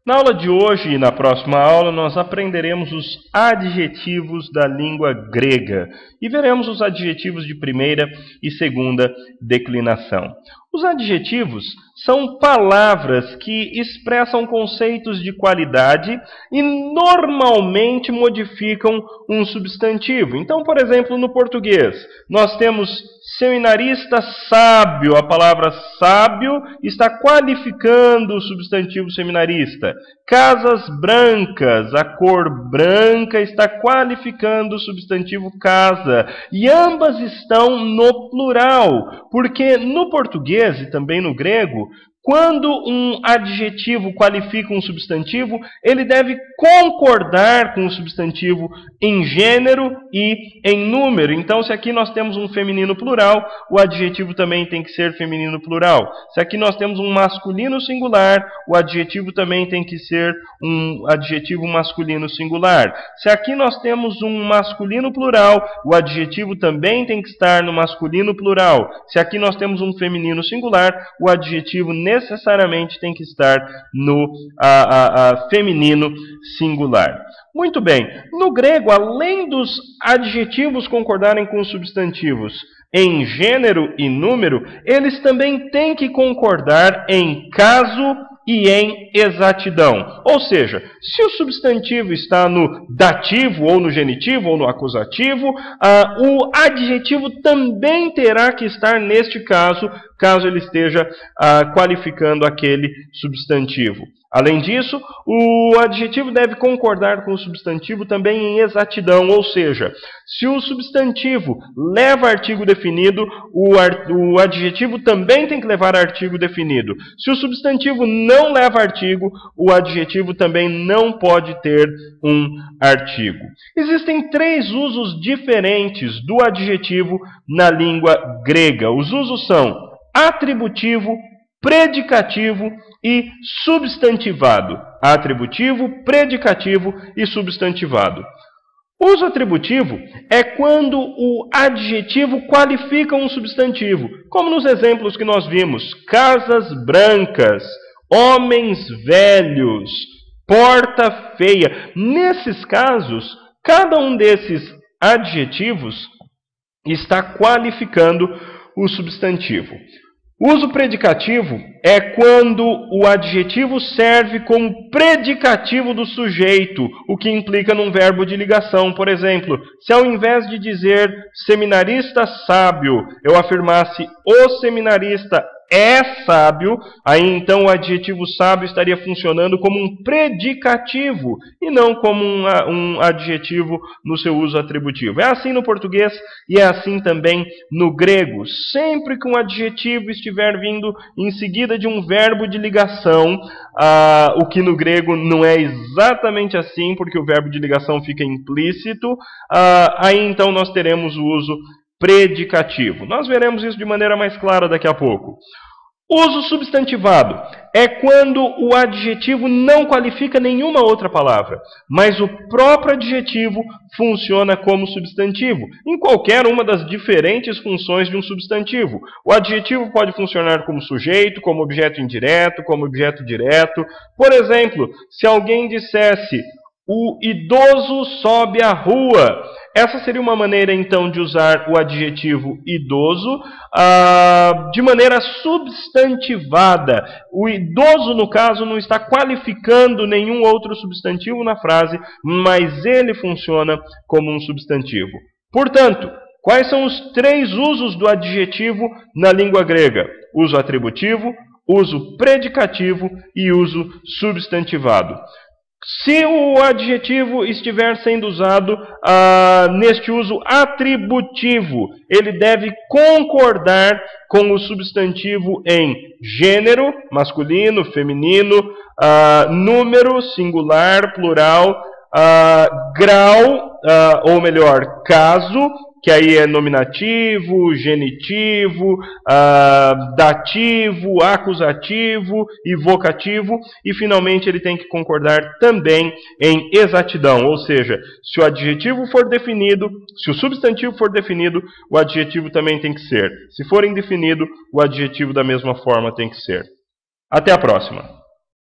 Na aula de hoje e na próxima aula, nós aprenderemos os adjetivos da língua grega e veremos os adjetivos de primeira e segunda declinação. Os adjetivos são palavras que expressam conceitos de qualidade e normalmente modificam um substantivo. Então, por exemplo, no português, nós temos seminarista sábio. A palavra sábio está qualificando o substantivo seminarista. Casas brancas, a cor branca está qualificando o substantivo casa. E ambas estão no plural, porque no português e também no grego, quando um adjetivo qualifica um substantivo, ele deve concordar com o substantivo em gênero e em número. Então, se aqui nós temos um feminino plural, o adjetivo também tem que ser feminino plural. Se aqui nós temos um masculino singular, o adjetivo também tem que ser um adjetivo masculino singular. Se aqui nós temos um masculino plural, o adjetivo também tem que estar no masculino plural. Se aqui nós temos um feminino singular, o adjetivo necessariamente tem que estar no feminino singular. Muito bem, no grego, além dos adjetivos concordarem com os substantivos em gênero e número, eles também têm que concordar em caso e em exatidão. Ou seja, se o substantivo está no dativo, ou no genitivo, ou no acusativo, o adjetivo também terá que estar neste caso ele esteja qualificando aquele substantivo. Além disso, o adjetivo deve concordar com o substantivo também em exatidão, ou seja, se o substantivo leva artigo definido, o adjetivo também tem que levar artigo definido. Se o substantivo não leva artigo, o adjetivo também não pode ter um artigo. Existem três usos diferentes do adjetivo na língua grega. Os usos são atributivo, predicativo e substantivado. Atributivo, predicativo e substantivado. Uso atributivo é quando o adjetivo qualifica um substantivo, como nos exemplos que nós vimos: casas brancas, homens velhos, porta feia. Nesses casos, cada um desses adjetivos está qualificando o substantivo. Uso predicativo é quando o adjetivo serve como predicativo do sujeito, o que implica num verbo de ligação. Por exemplo, se ao invés de dizer seminarista sábio, eu afirmasse o seminarista é sábio, aí então o adjetivo sábio estaria funcionando como um predicativo e não como um adjetivo no seu uso atributivo. É assim no português e é assim também no grego. Sempre que um adjetivo estiver vindo em seguida de um verbo de ligação, o que no grego não é exatamente assim, porque o verbo de ligação fica implícito, aí então nós teremos o uso predicativo. Nós veremos isso de maneira mais clara daqui a pouco. Uso substantivado é quando o adjetivo não qualifica nenhuma outra palavra, mas o próprio adjetivo funciona como substantivo, em qualquer uma das diferentes funções de um substantivo. O adjetivo pode funcionar como sujeito, como objeto indireto, como objeto direto. Por exemplo, se alguém dissesse: o idoso sobe a rua. Essa seria uma maneira, então, de usar o adjetivo idoso de maneira substantivada. O idoso, no caso, não está qualificando nenhum outro substantivo na frase, mas ele funciona como um substantivo. Portanto, quais são os três usos do adjetivo na língua grega? Uso atributivo, uso predicativo e uso substantivado. Se o adjetivo estiver sendo usado neste uso atributivo, ele deve concordar com o substantivo em gênero, masculino, feminino, número, singular, plural, grau, ou melhor, caso, que aí é nominativo, genitivo, dativo, acusativo e vocativo, e finalmente ele tem que concordar também em exatidão, ou seja, se o adjetivo for definido, se o substantivo for definido, o adjetivo também tem que ser. Se for indefinido, o adjetivo da mesma forma tem que ser. Até a próxima!